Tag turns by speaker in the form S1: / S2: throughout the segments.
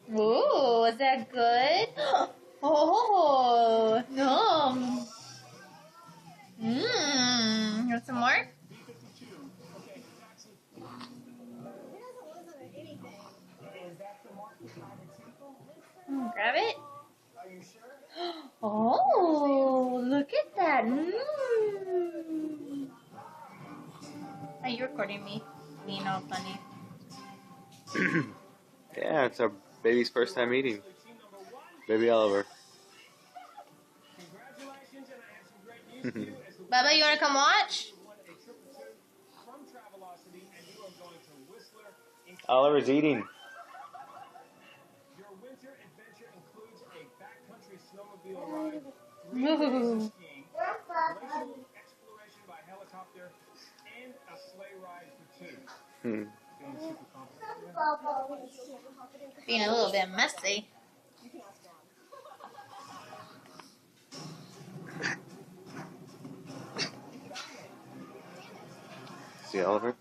S1: Ooh, is that good? Oh, no. Mmm. Want some more? Grab it. Oh, look at that. Mmm. Are you recording me? Being all funny.
S2: Yeah, it's our baby's first time eating. Baby Oliver.
S1: Bubba, you want to come watch?
S2: Oliver's eating.
S3: Your winter adventure includes a backcountry snowmobile ride,
S1: Ooh.
S3: exploration by helicopter, and a sleigh ride for two.
S1: Being a little bit messy.
S2: See Oliver?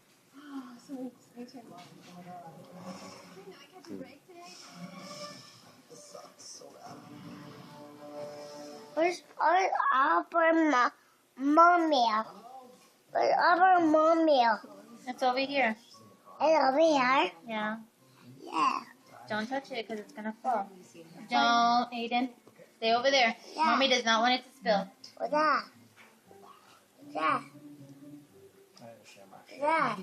S4: Where's our mommy? Where's our mommy?
S1: It's over here.
S4: It's over here.
S1: Yeah.
S4: Yeah.
S1: Don't touch it because it's going to fall. Don't, Aiden. Stay over there.
S4: Yeah.
S1: Mommy does not want it to spill.
S4: What's that? What's that? What's that?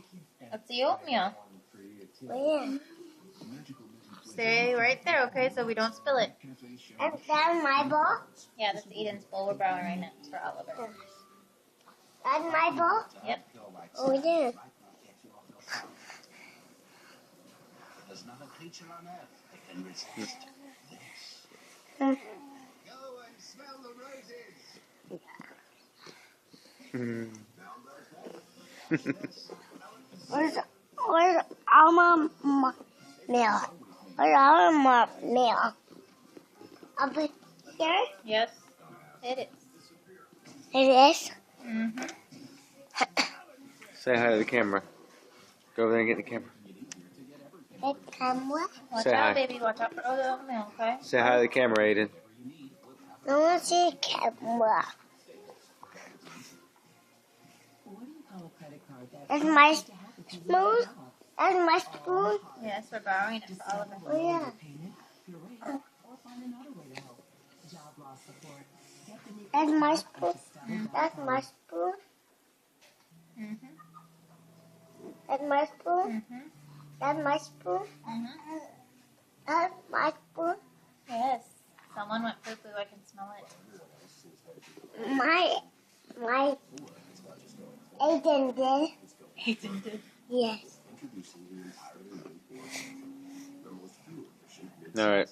S1: That's the oatmeal.
S4: Where?
S1: Stay right there, okay, so we don't spill it.
S4: Is that my bowl?
S1: Yeah, that's Eden's bowl. We're borrowing right now for Oliver.
S4: That's my bowl?
S1: Yep.
S4: Oh, yeah.
S5: There's not a creature on earth that can resist this.
S4: Hmm.
S5: Go and smell the roses.
S4: Where's our meal? Where's our meal? Up here?
S1: Yes, it is.
S4: It is?
S1: Mm-hmm.
S2: Say hi to the camera. Go over there and get the camera.
S4: The camera?
S1: Watch
S2: Say
S1: out,
S2: hi.
S1: baby. Watch out for the oatmeal, okay?
S2: Say hi to the camera, Aiden.
S4: I want to see the camera. That's my spoon? That's my spoon?
S1: Yes, we're borrowing it for Oliver.
S4: Oh, yeah. That's my spoon. That's my spoon.
S1: Mm-hmm.
S4: That's my spoon.
S1: Mm-hmm.
S4: That's my spoon.
S1: Mm-hmm.
S4: That's my spoon.
S1: Yes. Someone went poo-poo. I can smell it.
S4: My Aiden did.
S1: Aiden did.
S4: Yes.
S2: All right.